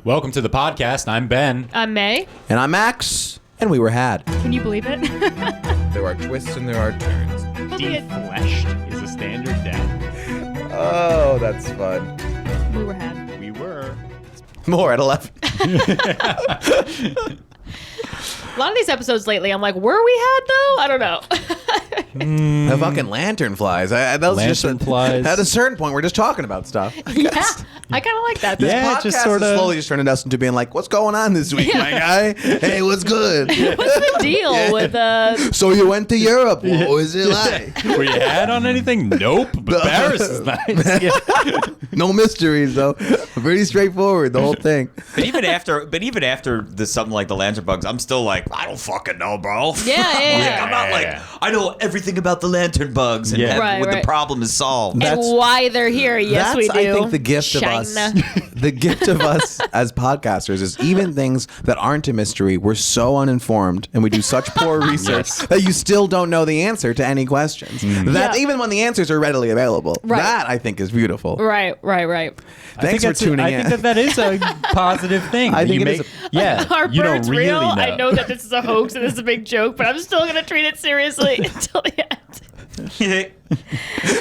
Welcome to the podcast. I'm Ben. I'm Mae. And I'm Max. And we were had. Can you believe it? There are twists and there are turns. Defleshed is a standard noun. Oh, that's fun. We were had. We were. More at 11. A lot of these episodes lately, I'm like, were we had though? I don't know. The fucking lantern flies. That was Lantern flies. At a certain point, we're just talking about stuff. Yeah, I kind of like that. Yeah. Podcast just sorta- is slowly just turning us into being like, what's going on this week, my guy? Hey, what's good? What's the deal with So you went to Europe. What was it like? Were you had on anything? Nope. But Paris is nice. Yeah. No mysteries, though. Pretty straightforward, the whole thing. But even after something like the lantern bugs, I'm still like, I don't fucking know, bro. Yeah. I'm not like, I know everything about the lantern bugs and Yeah. Right. the problem is solved. And why they're here? Yes, we do. I think the gift of us, the gift of us as podcasters is even things that aren't a mystery. We're so uninformed and we do such poor research that you still don't know the answer to any questions. That even when the answers are readily available, that I think is beautiful. Right. Thanks for tuning in. I think that is a positive thing. I think it is Yeah. Our you don't bird's really real. know. I know that this is a hoax and this is a big joke, but I'm still going to treat it seriously until the end.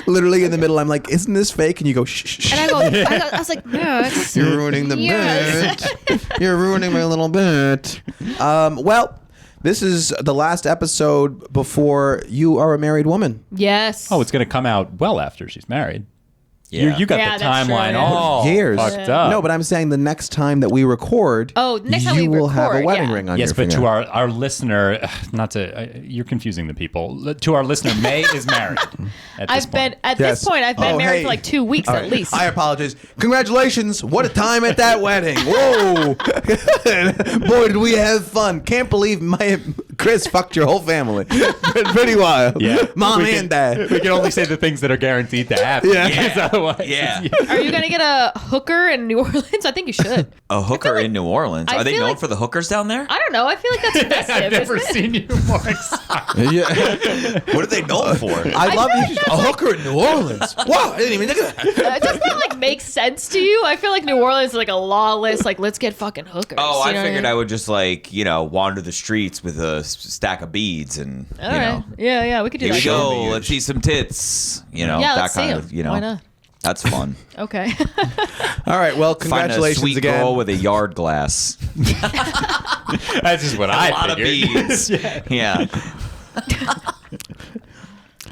Literally in the middle, I'm like, isn't this fake? And you go, shh, shh, shh. And I was like, no, it's... You're ruining the bit. You're ruining my little bit. Well, this is the last episode before you are a married woman. Yes. Oh, it's going to come out well after she's married. Yeah. You got Yeah, the that's true, timeline yeah. all Years. fucked up. No, but I'm saying the next time that we record, next time we you will have a record, wedding yeah. ring on Yes, your but finger. to our listener, you're confusing the people. To our listener, Mae is married at this point. Yes. This point, I've been married hey. for like 2 weeks All at right. least. I apologize. Congratulations. What a time at that wedding. Whoa. Boy, did we have fun. Can't believe Chris fucked your whole family. Pretty wild. Yeah. Mom We and dad. We can only say the things that are guaranteed to happen. Yeah. Because otherwise, Yeah. Are you going to get a hooker in New Orleans? I think you should. A hooker in New Orleans. I Are they feel known like- for the hookers down there? I don't know. I feel like that's festive. I've never isn't it? seen you more excited. Yeah. What are they known for? I love feel you. like that's A hooker in New Orleans. Wow. I didn't even think of that. Does that like make sense to you? I feel like New Orleans is like a lawless, like, let's get fucking hookers. Oh, You know I what figured mean? I would just wander the streets with a stack of beads and All right. Yeah, we could do here that. we Show go. me Let's see some tits. Yeah, that let's see kind 'em. of. Why not? That's fun. Okay. All right. Well, Find a congratulations sweet again. girl with a yard glass. That's just what I A lot of figured. beads. Yeah.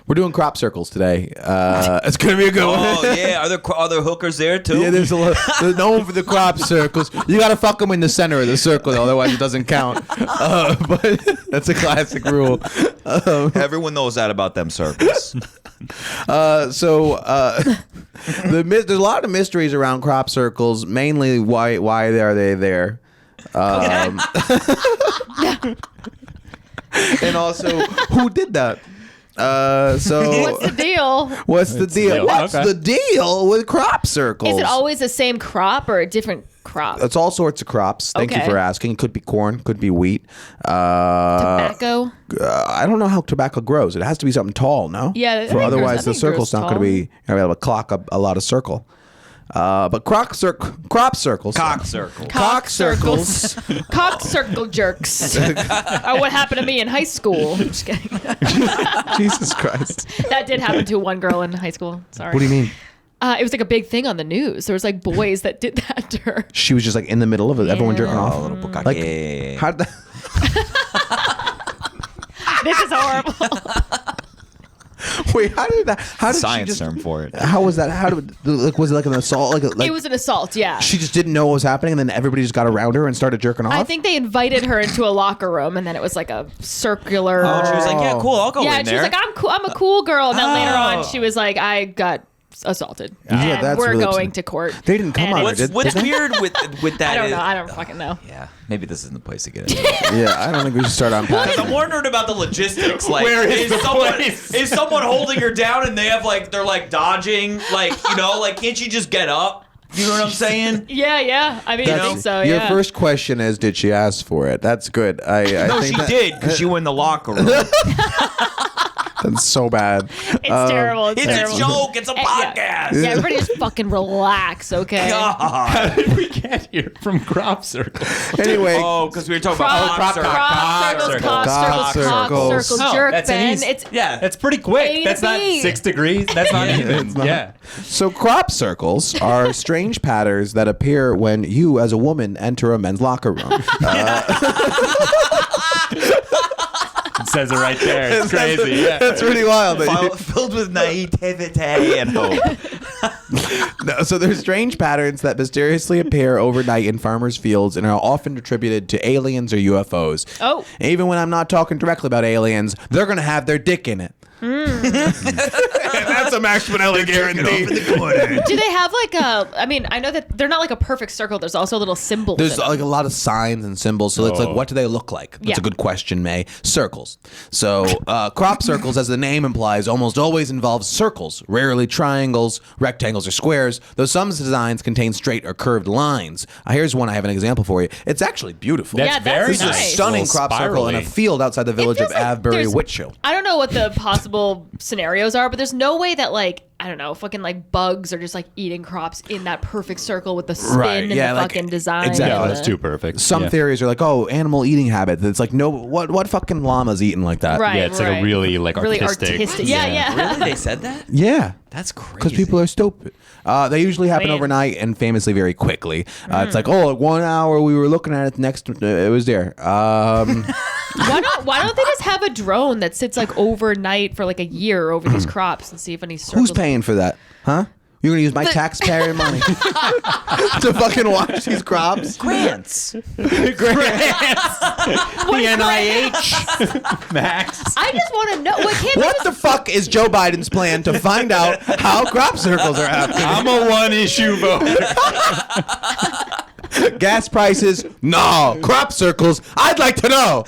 We're doing crop circles today. It's gonna be a good one. Oh yeah. Are there hookers there too? Yeah, there's a lot. They're known for the crop circles. You gotta fuck them in the center of the circle, though, otherwise it doesn't count. But that's a classic rule. Everyone knows that about them circles. There's a lot of mysteries around crop circles. Mainly, why are they there? And also, who did that? What's the deal? What's the deal? What's Okay. the deal with crop circles? Is it always the same crop or a different crop? It's all sorts of crops. Thank you Okay. for asking. It could be corn, could be wheat. Tobacco? I don't know how tobacco grows. It has to be something tall, no? Yeah, I think it Otherwise, the grows circle's not going to tall. be. You're going to be able to clock a lot of circle. But crop circles. Cock circle. Cock circles. Cock circle jerks. Or what happened to me in high school. I'm just kidding. Jesus Christ. That did happen to one girl in high school. Sorry. What do you mean? It was like a big thing on the news. There was like boys that did that to her. She was just like in the middle of it. Everyone jerking Oh, off. little bukkake. Like, how did that? This is horrible. Wait, how did that? How did Science she just? term for it. How was that? How did? Like, was it like an assault? Like It was an assault, yeah. she just didn't know what was happening, and then everybody just got around her and started jerking off. I think they invited her into a locker room, and then it was like a circular. Oh, she was like, yeah, cool, I'll go yeah, in and she there. was like, I'm cool. I'm a cool girl. And then later on, Oh. she was like, I got assaulted. Yeah, and that's we're really going upsetting. to court. They didn't come And on her, it's- did What's they? weird with that I don't is- know. I don't fucking know. Yeah, maybe this isn't the place to get into it. Yeah, I don't think we should start on. Because I'm wondering about the logistics. Like, Where is the someone place? is someone holding her down and they have they're dodging? Can't she just get up? You know what I'm saying? Yeah. I mean, I think so. Your Yeah. first question is, did she ask for it? That's good. I No, think she that- did because you were in the locker room. That's so bad. It's terrible. It's It's terrible. a joke. It's a podcast. Yeah, everybody just fucking relax, okay? How did we get here from crop circles? Anyway. Oh, because we were talking about Crop circles. circles, Cock cock circles. circles, Oh, jerk, that's an Ben. easy- It's Yeah. That's pretty quick. A to That's not B. 6 degrees. That's not even. Yeah. So crop circles are strange patterns that appear when you, as a woman, enter a men's locker room. It says it right there. It's crazy. Yeah. That's pretty wild. Filled with naivete and hope. No, so there's strange patterns that mysteriously appear overnight in farmers' fields and are often attributed to aliens or UFOs. Oh. And even when I'm not talking directly about aliens, they're going to have their dick in it. That's a Max Spinelli guarantee. Do they have like a? I mean, I know that they're not like a perfect circle. There's also little symbols. There's in them. like a lot of signs and symbols. So it's like, what do they look like? That's Yeah. a good question, May. Circles. So crop circles, as the name implies, almost always involve circles, rarely triangles, rectangles, or squares, though some designs contain straight or curved lines. Here's one I have an example for you. It's actually beautiful. That's Yeah, that's very This is a nice. stunning Little crop circle in a spirally. field outside the village of feels like Avebury, there's- Whitchill. I don't know what the possible scenarios are, but there's no way that like I don't know, fucking like bugs are just like eating crops in that perfect circle with the spin Right, and yeah, the like, fucking design. exactly. Yeah, and that's the- too perfect. Some yeah. theories are like, oh, animal eating habits. It's like, no, what fucking llama's eating like that? Right, Yeah, it's like a right. really like really artistic. Yeah, yeah. Really? They said that? Yeah. That's crazy. Because people are stupid. They usually happen mean- overnight and famously very quickly. It's like, oh, 1 hour we were looking at it, next it was there. Why don't they just have a drone that sits like overnight for like a year over these crops and see if any circles? Who's paying for that? Huh? You're going to use my taxpayer money to fucking watch these crops? Grants. The NIH. Max. I just want to know. What can't they What just- the fuck is Joe Biden's plan to find out how crop circles are happening? I'm a one-issue voter. Gas prices? No. Crop circles? I'd like to know.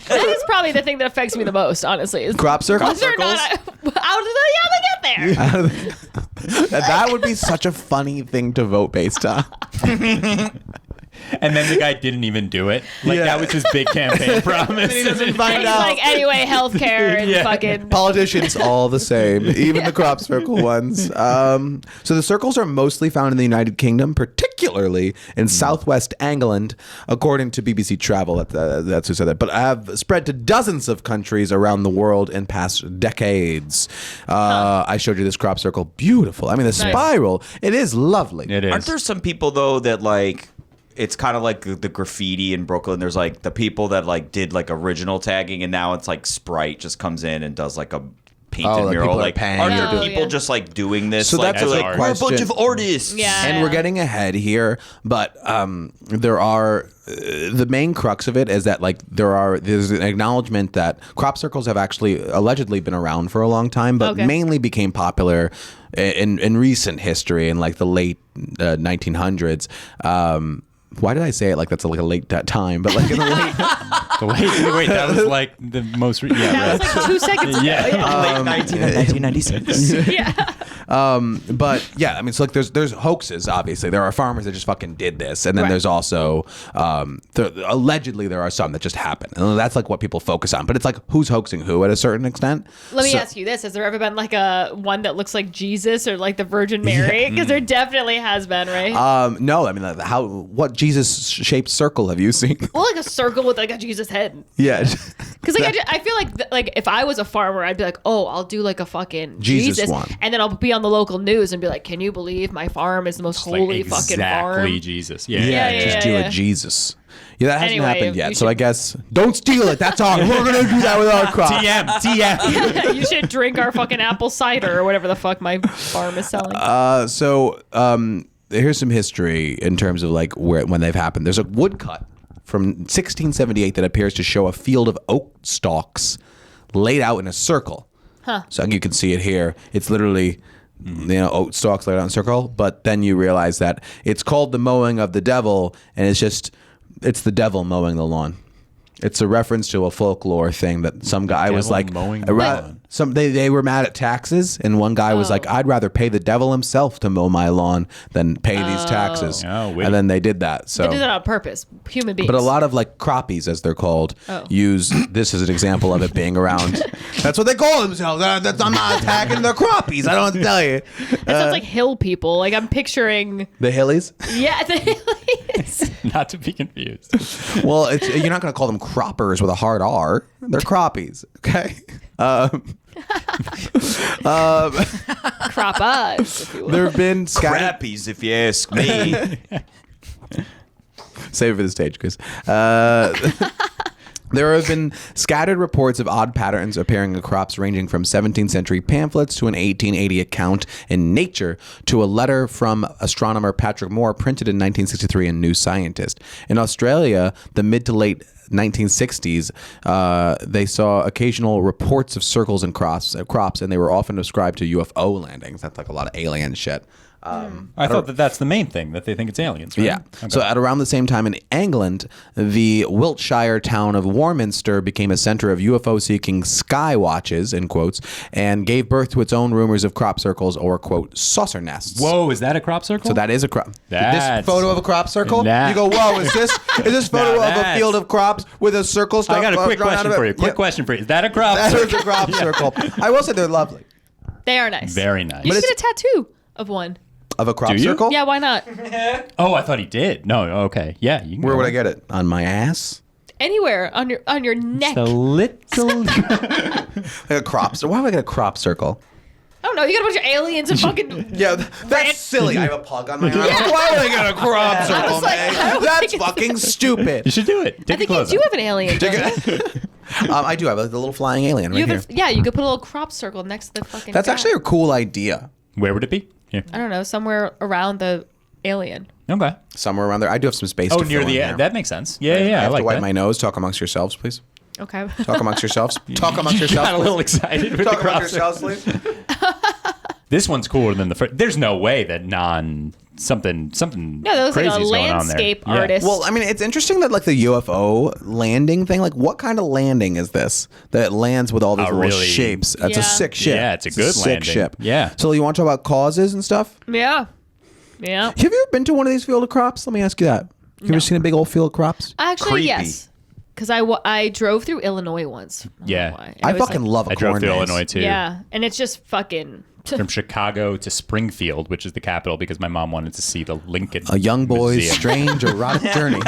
That is probably the thing that affects me the most, honestly. Is Crop circles? whether or not how did they get there? That would be such a funny thing to vote based on. And then the guy didn't even do it. Like Yeah. that was his big campaign promise. He doesn't And find he's out. like, anyway, healthcare and Yeah. fucking. Politicians all the same, even the crop circle ones. So the circles are mostly found in the United Kingdom, particularly in southwest England, according to BBC Travel. That's who said that. But have spread to dozens of countries around the world in past decades. I showed you this crop circle. Beautiful. I mean, the spiral. It is lovely. It is. Aren't there some people though that like it's kind of like the graffiti in Brooklyn? There's like the people that like did like original tagging, and now it's like Sprite just comes in and does like a painted Oh, like mural. people are Like, paying are to there do it. people Yeah. just like doing this? So like, that's a they're big like, we're a bunch question. of artists. Yeah. And we're getting ahead here, but there are the main crux of it is that like there's an acknowledgement that crop circles have actually allegedly been around for a long time, but Okay. mainly became popular in recent history in like the late 1900s. Why did I say it like that's like a late time? But like in the late. Wait, that was like the most. Yeah, That was like 2 seconds ago. Yeah. Yeah. Late 1996. Yeah. But yeah, I mean, so like there's hoaxes. Obviously, there are farmers that just fucking did this, and then Right. there's also allegedly there are some that just happen, and that's like what people focus on. But it's like who's hoaxing who at a certain extent. Let me So- ask you this: has there ever been like a one that looks like Jesus or like the Virgin Mary? Because there definitely has been, right? No, I mean, like, what Jesus-shaped circle have you seen? Well, like a circle with like a Jesus head. Yeah, Because like I feel like like if I was a farmer, I'd be like, oh, I'll do like a fucking Jesus one. and then I'll be on the local news and be like, can you believe my farm is the most holy fucking farm? Exactly, Jesus. Yeah. Yeah, just do yeah. a Jesus. Yeah, that hasn't Anyway, happened you yet. So I should- guess don't steal it. That's all. We're gonna do that with our crop. TM. You should drink our fucking apple cider or whatever the fuck my farm is selling. Here's some history in terms of like when they've happened. There's a woodcut from 1678 that appears to show a field of oak stalks laid out in a circle. So you can see it here. It's literally oak stalks laid out in a circle. But then you realize that it's called the mowing of the devil, and it's the devil mowing the lawn. It's a reference to a folklore thing that some guy was Devil like, mowing the lawn. They were mad at taxes, and one guy was like, "I'd rather pay the devil himself to mow my lawn than pay these taxes." And then they did that. So they did that on purpose. Human beings. But a lot of like croppies, as they're called, use this as an example of it being around. That's what they call themselves. I'm not attacking the croppies. I don't tell you. It sounds like hill people. Like I'm picturing the hillies. Yeah, the hillies. Not to be confused. Well, you're not going to call them croppers with a hard R. They're croppies. Okay. Crop us, if you will. There have been Crappies, if you ask me. Save it for the stage, Chris. There have been scattered reports of odd patterns appearing in crops ranging from 17th century pamphlets to an 1880 account in Nature to a letter from astronomer Patrick Moore printed in 1963 in New Scientist. In Australia, the mid to late 1960s, they saw occasional reports of circles in crops, and they were often ascribed to UFO landings. That's like a lot of alien shit. I thought that's the main thing, that they think it's aliens, right? Yeah. Okay. So at around the same time in England, the Wiltshire town of Warminster became a center of UFO-seeking sky watches, in quotes, and gave birth to its own rumors of crop circles or, quote, saucer nests. Whoa, is that a crop circle? So that is a crop. That's... This photo of a crop circle? You go, whoa, is this photo of a field of crops with a circle stuff? I got a quick question for you. Question for you. Is that a crop circle? That is a crop circle. I will say they're lovely. They are nice. Very nice. You should get a tattoo of one. Of a crop circle? Yeah, why not? Oh, I thought he did. No, okay. Yeah, you can Where would I get it? On my ass? Anywhere on your neck. It's a little Like a crop circle. Why would I get a crop circle? I don't know. You got a bunch of aliens and fucking. Yeah, that's silly. I have a pug on my arm. Why would I get a crop circle, man? That's fucking stupid. You should do it. I think you do have an alien. I do have a little flying alien right here. Yeah, you could put a little crop circle next to the fucking. That's actually a cool idea. Where would it be? Here. I don't know, somewhere around the alien. Okay. Somewhere around there. I do have some space. Oh, to near fill the. in there. That makes sense. Yeah, yeah. I have like to wipe that. my nose. Talk amongst yourselves, please. Okay. Talk amongst yourselves. Talk amongst You yourselves. got a little excited with Talk the crop amongst yourselves, circle. please. This one's cooler than the first. There's no way that something No, that was crazy like a is going on there. landscape Yeah. artist. Well, I mean, it's interesting that like the UFO landing thing. Like, what kind of landing is this that lands with all these little really- shapes? That's a Yeah. sick ship. Yeah, it's a good sick landing. ship. Yeah. So you want to talk about causes and stuff? Yeah. Yeah. Have you ever been to one of these field of crops? Let me ask you that. You ever seen a big old field of crops? Actually, Creepy. yes. Because I drove through Illinois once. Yeah. why. I It was fucking like- love a I drove corn through maze. Illinois too. Yeah, and it's just fucking. From Chicago to Springfield, which is the capital, because my mom wanted to see the Lincoln. A young boy's Museum. strange erotic journey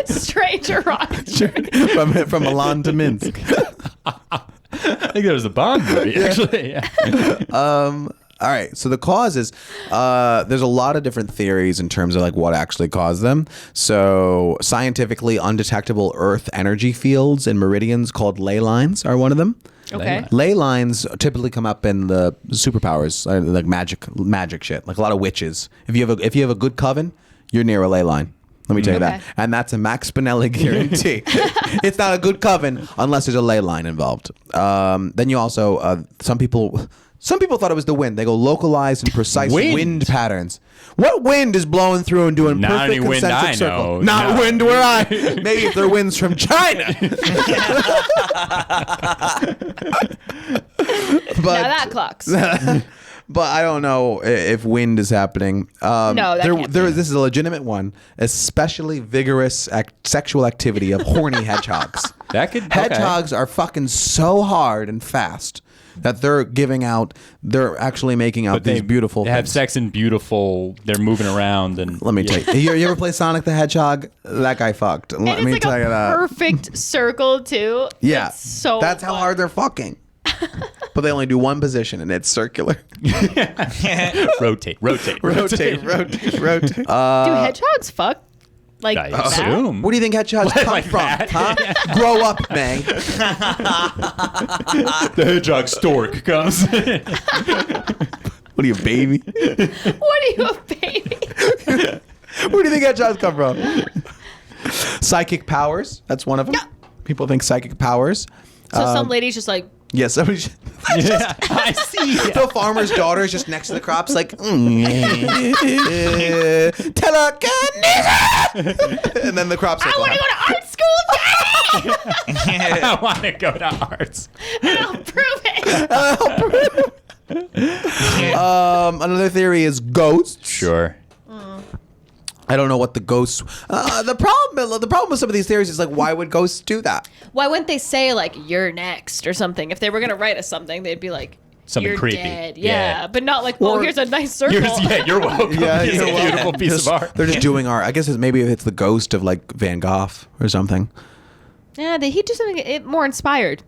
Stranger rock. from Milan to Minsk. I think that was the Bond movie, actually. Yeah. All right, so the causes, there's a lot of different theories in terms of like what actually caused them. So scientifically undetectable Earth energy fields and meridians called ley lines are one of them. Okay. Ley lines typically come up in the superpowers, like magic shit, like a lot of witches. If you have a good coven, you're near a ley line. Let me tell you that. And that's a Max Spinelli guarantee. It's not a good coven unless there's a ley line involved. Then you also, some people thought it was the wind. They go localized and precise wind patterns. What wind is blowing through and doing Not perfect any wind concentric I circle? know. Not No. wind where I. Maybe if their wind's from China. Now that clocks. But I don't know if wind is happening. No, that can't be. This is a legitimate one. Especially vigorous sexual activity of horny hedgehogs. That could. Hedgehogs are fucking so hard and fast that they're actually making out these beautiful They have things. sex and beautiful. They're moving around and. Let me tell you. You ever play Sonic the Hedgehog? That guy fucked. And Let it's me like tell you a that. perfect circle too. Yeah. It's so. That's how fun. hard they're fucking. But they only do one position, and it's circular. rotate. rotate. Do hedgehogs fuck? Like I that? assume. What do you think hedgehogs come like from? that? Huh? Grow up, May. The hedgehog stork comes. What are you, baby? What are you, a baby? Where do you think hedgehogs come from? Psychic powers. That's one of them. People think psychic powers. So some lady's just like. Yeah, somebody. Yeah, I see. The farmer's daughter is just next to the crops, like telekinesis, and then the crops. I want to go to art school, Daddy! I want to go to arts. And I'll prove it. Another theory is ghosts. Sure. I don't know what the ghosts. The problem with some of these theories is like, why would ghosts do that? Why wouldn't they say like "you're next" or something? If they were gonna write us something, they'd be like, Something "You're creepy. dead." Yeah. Yeah, but not like, "Oh, here's a nice circle." You're welcome. Yeah, It's you're a beautiful piece Just- of art. They're just doing art. I guess maybe it's the ghost of like Van Gogh or something. Yeah, he just something more inspired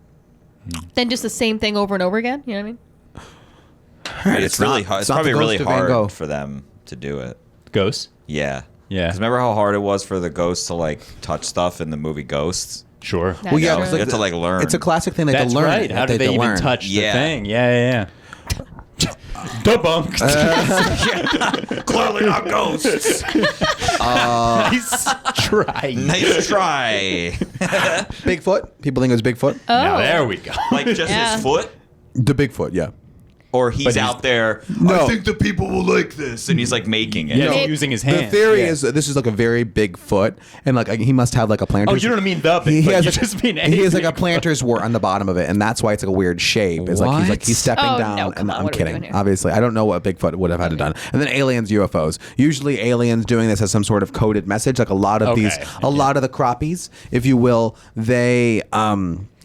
than just the same thing over and over again. You know what I mean? It's really hard. It's probably really hard for them to do it. Ghosts? Yeah. Yeah. 'Cause remember how hard it was for the ghosts to like touch stuff in the movie Ghosts? Sure. That's true. You have to like learn. It's a classic thing they have That's to learn. right. How did they even learn. touch the Yeah. thing? Yeah. Debunked. Clearly not ghosts. Nice try. Nice try. Bigfoot? People think it was Bigfoot? Now there we go. Like just his foot? The Bigfoot, yeah. Or he's he's- out there. No. I think the people will like this, and he's like making it. Yeah, No, he's using his hand. The theory is that this is like a very big foot, and like he must have like a planter's. Oh, you don't mean the He Bigfoot. has You like, just mean he has like a anything. planter's wart on the bottom of it, and that's why it's like a weird shape. It's like What? he's stepping Oh, down, no, and come on, I'm what are we doing kidding. here? Obviously, I don't know what Bigfoot would have had to done. And then aliens, UFOs. Usually, aliens doing this as some sort of coded message. Like a lot of Okay. lot of the croppies, if you will, they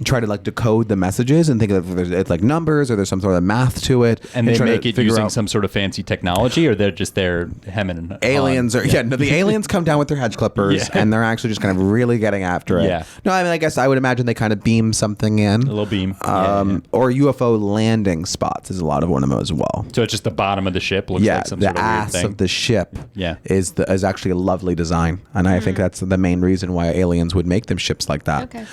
try to like decode the messages and think of it's like numbers or there's some sort of math to it, And they try to make it figure using out- some sort of fancy technology, or they're just there hemming and Aliens hawing? are the aliens come down with their hedge clippers Yeah. and they're actually just kind of really getting after it. Yeah. No, I mean I guess I would imagine they kind of beam something in. A little beam. Yeah. Or UFO landing spots is a lot of one of them as well. So it's just the bottom of the ship looks Yeah, like some the sort of weird ass thing. of the ship Yeah. is actually a lovely design, and I think that's the main reason why aliens would make them ships like that. Okay.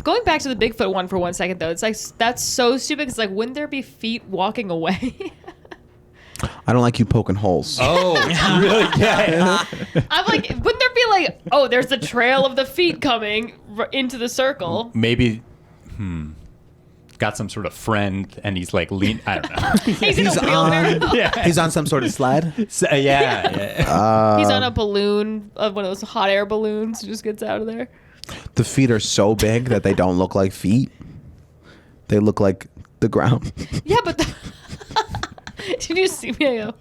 Going back to the Bigfoot one for 1 second though, it's like that's so stupid. Cause like, wouldn't there be feet walking away? I don't like you poking holes. Oh, really? Yeah. I'm like, wouldn't there be like, oh, there's the trail of the feet coming into the circle? Maybe, got some sort of friend, and he's like I don't know. He's in a He's wheelbarrow. Yeah. He's on some sort of sled. So, yeah. He's on a balloon, one of those hot air balloons. Who just gets out of there. The feet are so big that they don't look like feet. They look like the ground. Yeah, but did you see me? I go,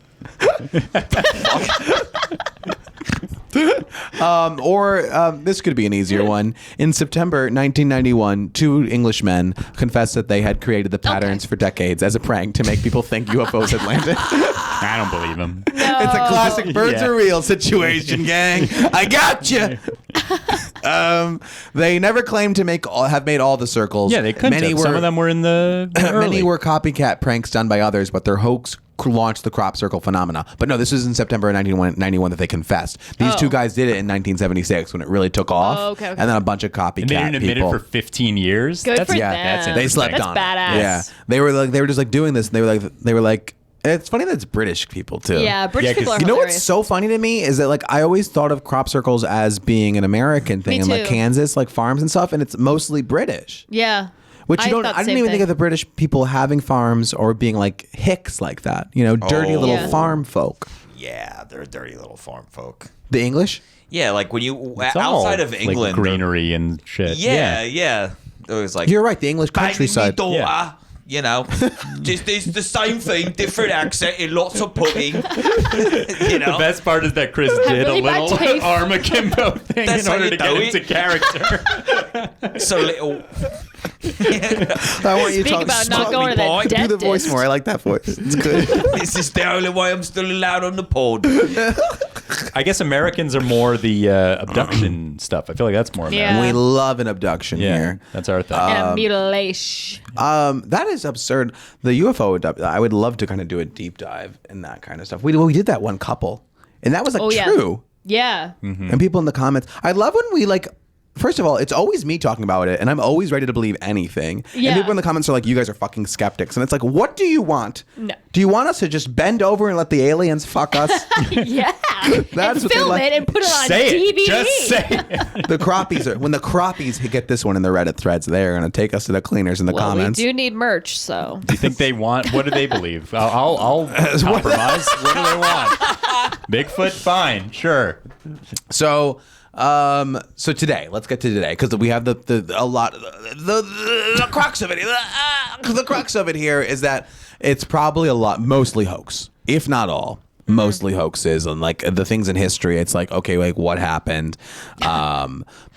This could be an easier one. In September 1991, two Englishmen confessed that they had created the patterns for decades as a prank to make people think UFOs had landed. I don't believe him. It's a classic birds Yeah. are real situation, gang. I got you. They never claimed to have made all the circles. Yeah, they couldn't Many have. were, Some of them were in the many early. were copycat pranks done by others, but their hoax launched the crop circle phenomena. But no, this was in September 1991 that they confessed. These two guys did it in 1976 when it really took off. Oh, okay. And then a bunch of copycat And they didn't admit people. it for 15 years. Good that's, for yeah, them. that's They interesting. slept That's on badass. it. Yeah, they were just like doing this. And they were like. It's funny that it's British people too. yeah, British Yeah, 'cause people are You know hilarious. what's so funny to me is that like I always thought of crop circles as being an American thing in like too. Kansas, like farms and stuff, and it's mostly British. Yeah. Which you don't. thought I the didn't same even think thing. of the British people having farms or being like hicks like that. You know, dirty Oh. little Yeah. farm folk. Yeah, they're dirty little farm folk. The English. Yeah, like when you It's all, outside of like, England, greenery and shit. Yeah. It was like You're right. The English bang me countryside. daughter. Yeah. You know, just it's the same thing, different accent, in lots of pudding. You know, The best part is that Chris did really a bad little taste. arm akimbo thing That's in how order you to get do into it. character. so little. I want you Speak about not going to the boy. do the dentist. voice more. I like that voice. It's good. This is the only way I'm still allowed on the pod. I guess Americans are more the abduction stuff. I feel like that's more American. Yeah. We love an abduction Yeah, here. that's our thing. And a mutilation. That is absurd. The UFO. I would love to kind of do a deep dive in that kind of stuff. We did that one couple, and that was like Oh, yeah. true. Yeah. And people in the comments. I love when we like. First of all, it's always me talking about it, and I'm always ready to believe anything. Yeah. And people in the comments are like, "You guys are fucking skeptics," and it's like, "What do you want? No. Do you want us to just bend over and let the aliens fuck us?" Yeah. That's and what they film like. it and put it on Say DVD. it. Just say it. The croppies are when the croppies get this one in the Reddit threads. They're gonna take us to the cleaners in the Well, comments. we do need merch, so. Do you think they want? What do they believe? I'll compromise. What do they want? Bigfoot, fine, sure. So, So today, let's get to today because we have the crux of it. The crux of it here is that it's probably mostly hoax, if not all. Mostly hoaxes and like the things in history. It's like, okay, like what happened?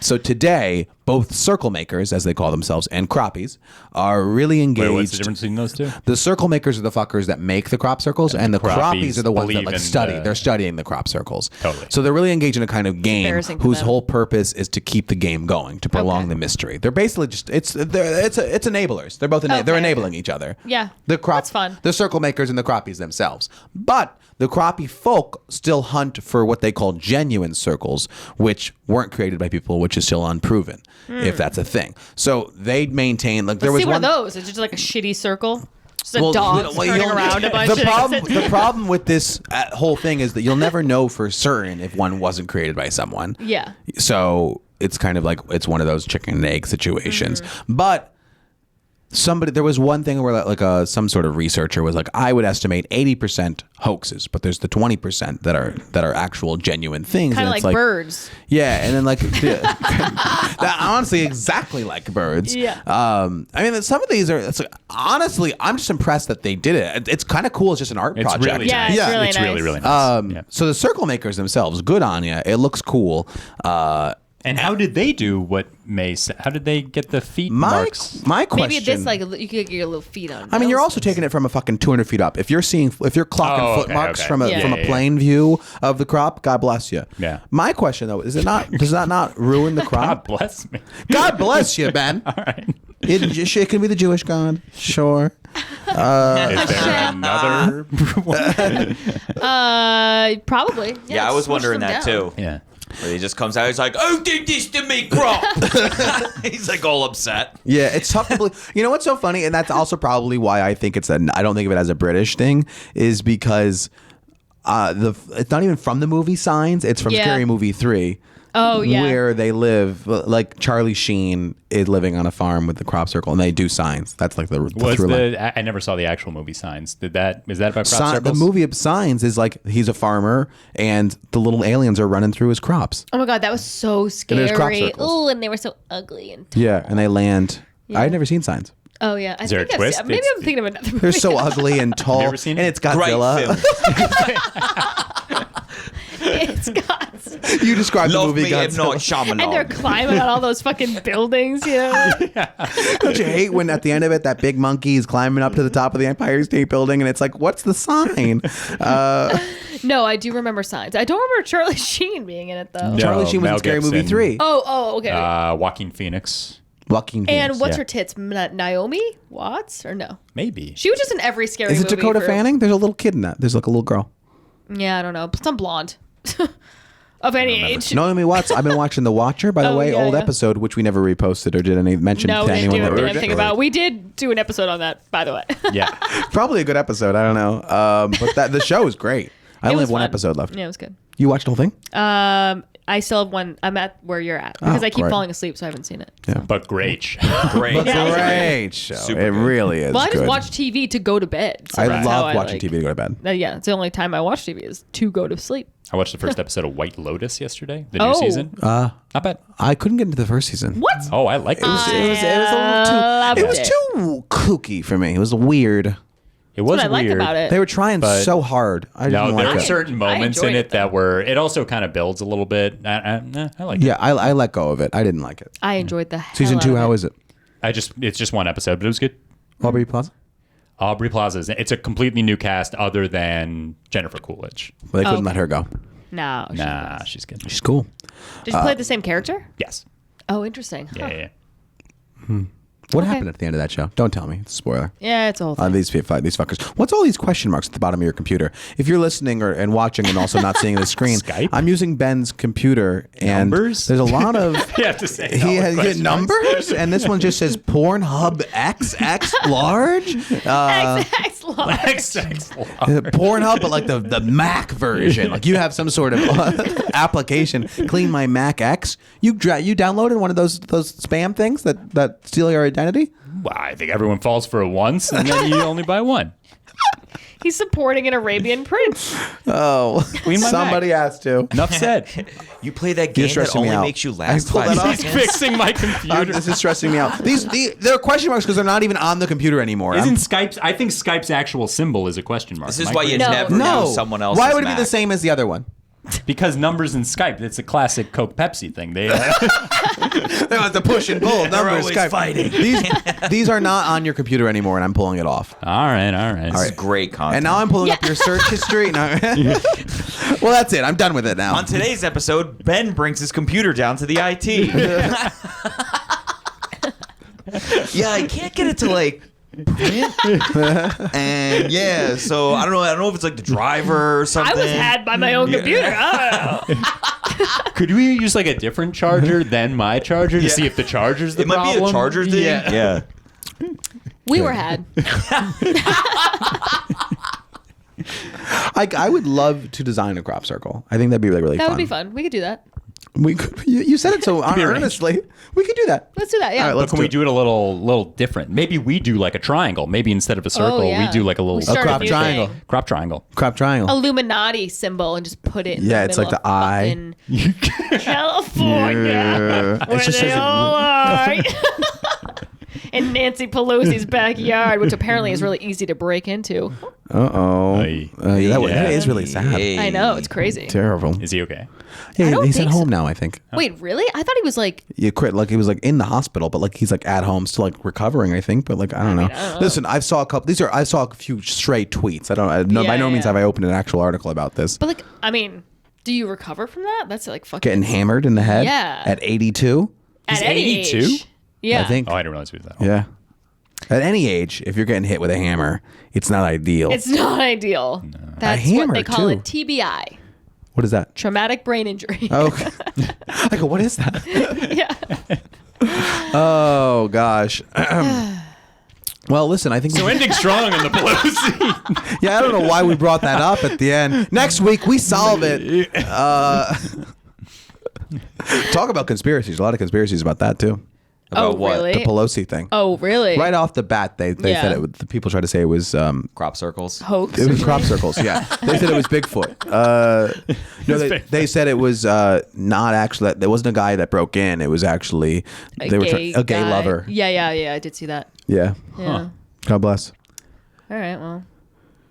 So today, both circle makers, as they call themselves, and croppies are really engaged. Wait, what's the difference between those two? The circle makers are the fuckers that make the crop circles, and the croppies are the ones that like study. They're studying the crop circles. Totally. So they're really engaged in a kind of game whose whole purpose is to keep the game going, to prolong the mystery. They're basically just it's enablers. They're both they're enabling each other. Yeah, that's fun. The circle makers and the croppies themselves, but the crappie folk still hunt for what they call genuine circles, which weren't created by people, which is still unproven, if that's a thing. So they maintain like there was one of those. It's just like a shitty circle. Just a dog turning around a bunch. The problem with this whole thing is that you'll never know for certain if one wasn't created by someone. Yeah. So it's kind of like it's one of those chicken and egg situations. But there was one thing where like some sort of researcher was like, I would estimate 80% hoaxes, but there's the 20% that are actual genuine things. Kind of like birds. Yeah, and then like that honestly exactly like birds. Yeah. I mean, some of these are. It's like, honestly, I'm just impressed that they did it. It's kind of cool. It's just an art project. Really nice. It's really really nice. So the circle makers themselves, good on you. It looks cool. And how did they do what Mae said? How did they get the feet marks? My question. Maybe this like you could get your little feet on. I mean, you're also taking it from a fucking 200 feet up. If you're clocking foot marks from a plane view of the crop, God bless you. Yeah. My question though is, does that not ruin the crop? God bless me. God bless you, Ben. All right. It can be the Jewish God, sure. Is there another one? Probably. Yeah, I was wondering that too. Yeah. Where he just comes out, he's like, "Who did this to me, crop?" He's like all upset. Yeah, it's tough to believe. You know what's so funny, and that's also probably why I think I don't think of it as a British thing, is because it's not even from the movie Signs. It's from Scary Movie 3. Oh yeah, where they live, like Charlie Sheen is living on a farm with the crop circle, and they do signs. That's like the through line. I never saw the actual movie Signs. Is that about crop circles? The movie of Signs is like he's a farmer, and the little aliens are running through his crops. Oh my god, that was so scary. Oh, and they were so ugly and tall. Yeah, and they land. Yeah. I'd never seen Signs. Oh yeah, is there a twist? Maybe I'm thinking of another movie. They're so ugly and tall. Have you ever seen it? And it's Godzilla. It's got. You described the movie Godzilla. And they're climbing on all those fucking buildings, you know? Don't you hate when at the end of it, that big monkey is climbing up to the top of the Empire State Building and it's like, what's the sign? No, I do remember Signs. I don't remember Charlie Sheen being in it, though. No, Charlie Sheen was in Scary Movie 3. Oh, okay. Joaquin Phoenix. And what's her tits? Naomi Watts or no? Maybe. She was just in every scary movie. Is it Dakota Fanning? There's a little kid in that. There's like a little girl. Yeah, I don't know. Some blonde. Of any age. Naomi Watts. I've been watching The Watcher, by the way, old episode, which we never reposted or did any mention to anyone. No, we didn't think about. We did do an episode on that, by the way. Yeah. Probably a good episode. I don't know. But the show is great. I only have one episode left. Yeah, it was good. You watched the whole thing? I still have one. I'm at where you're at because I keep falling asleep, so I haven't seen it. Yeah. But great show. Great show. Super it good. really is. Well, I just good. watch TV to go to bed. So I love watching TV to go to bed. Yeah, it's the only time I watch TV is to go to sleep. I watched the first episode of White Lotus yesterday, the new season. Not bad. I couldn't get into the first season. What? Oh, I like it. It was too kooky for me. It was weird. It was That's what I weird. liked about it. They were trying so hard. I didn't like there were it. certain moments in it that were. It also kind of builds a little bit. I like it. Yeah, I let go of it. I didn't like it. I enjoyed the hell Season 2, out of how it. is it? It's just one episode, but it was good. Aubrey Plaza? Aubrey Plaza. It's a completely new cast other than Jennifer Coolidge. But they couldn't let her go. No. Nah, she's good. She's cool. Did you play the same character? Yes. Oh, interesting. Yeah. What happened at the end of that show? Don't tell me. It's a spoiler. Yeah, it's a whole thing. These fuckers. What's all these question marks at the bottom of your computer? If you're listening and watching and also not seeing the screen, Skype? I'm using Ben's computer and Numbers? there's a lot of You have to say he all has the question marks. numbers, and this one just says Pornhub XX large. XX large. Pornhub, but like the Mac version. Like you have some sort of application. Clean my Mac X. You downloaded one of those spam things that steal your identity. Well, I think everyone falls for it once, and then you only buy one. He's supporting an Arabian prince. Oh, Clean my somebody has to. Enough said. You play that game that stressing me only out. makes you I last pulled 5 that off. He's seconds. fixing my computer. This is stressing me out. They're question marks because they're not even on the computer anymore. Isn't Skype's? I think Skype's actual symbol is a question mark. This is Am I why you crazy? never no. use someone else's Why would it be Mac. the same as the other one? Because numbers in Skype. It's a classic Coke Pepsi thing. They They want the push and pull. Numbers, always Skype. fighting. These are not on your computer anymore, and I'm pulling it off. all right. This is great content. And now I'm pulling up your search history. No. Well, that's it. I'm done with it now. On today's episode, Ben brings his computer down to the IT. Yeah, I can't get it to like print. And yeah, so I don't know if it's like the driver or something. I was had by my own computer. I don't know. Could we use like a different charger than my charger to see if the charger's the It might problem? be a charger thing. Yeah. We were had. I would love to design a crop circle. I think that'd be really That fun. would be fun. We could do that. We could, you said it so earnestly. We could do that. Let's do that. Yeah. All right, But let's can do we it. do it a little different? Maybe we do like a triangle. Maybe instead of a circle, yeah. we do like a little We start crop a new triangle. thing. crop triangle. Crop triangle. Illuminati symbol and just put it in Yeah, the it's middle like the of eye. fucking California. Yeah. Where It just they says all are. In Nancy Pelosi's backyard, which apparently is really easy to break into. Uh-oh. Aye. That is really sad. Hey. I know, it's crazy. Terrible. Is he okay? Yeah, don't he's at think home so. now, I think. Wait, really? I thought he was like, You quit like he was like in the hospital, but like he's like at home still like recovering, I think. But like I don't know. I don't know. Listen, I saw a few stray tweets. By no means yeah. have I opened an actual article about this. but like, I mean, do you recover from that? That's like fucking. Getting hammered in the head Yeah. at 82. At He's any 82? age. Yeah. I think. Oh, I didn't realize he was that old. Yeah. At any age, if you're getting hit with a hammer, it's not ideal. It's not ideal. That's A what hammer, they call too. it TBI. What is that? Traumatic brain injury. Oh, I go, what is that? Yeah. Oh, gosh. Well, listen, I think. So ending strong in the Pelosi. Yeah, I don't know why we brought that up at the end. Next week, we solve it. Talk about conspiracies. A lot of conspiracies about that, too. Oh, About what? really? The Pelosi thing. Oh, really? Right off the bat, they Yeah. said it. The people tried to say it was Crop circles. Hoax. it was crop circles. Yeah, they said it was Bigfoot. No, they said it was not actually. There wasn't a guy that broke in. It was actually a gay guy. lover. Yeah. I did see that. Yeah. Yeah. God bless. All right. Well.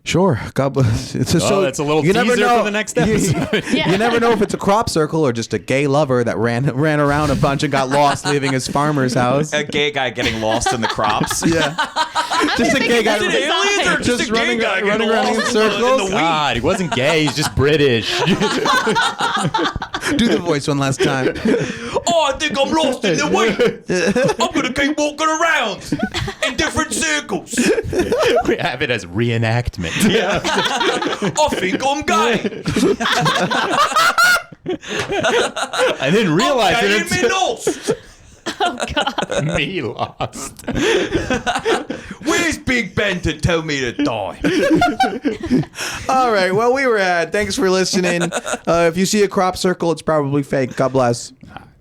Sure. God bless. It's just that's a little you never teaser know. for the next episode. Yeah. You never know if it's a crop circle or just a gay lover that ran around a bunch and got lost leaving his farmer's house. A gay guy getting lost in the crops. Yeah. Just a gay guy. Is it aliens or just running around in circles. God, he wasn't gay. He's just British. Do the voice one last time. Oh, I think I'm lost in the wheat. I'm gonna keep walking around in different circles. We have it as reenactment. Yeah. I think I'm gay. I didn't realize I'm gay it and me until lost. me lost. Where's Big Ben to tell me to die? All right. Well, we were at. Thanks for listening. If you see a crop circle, it's probably fake. God bless.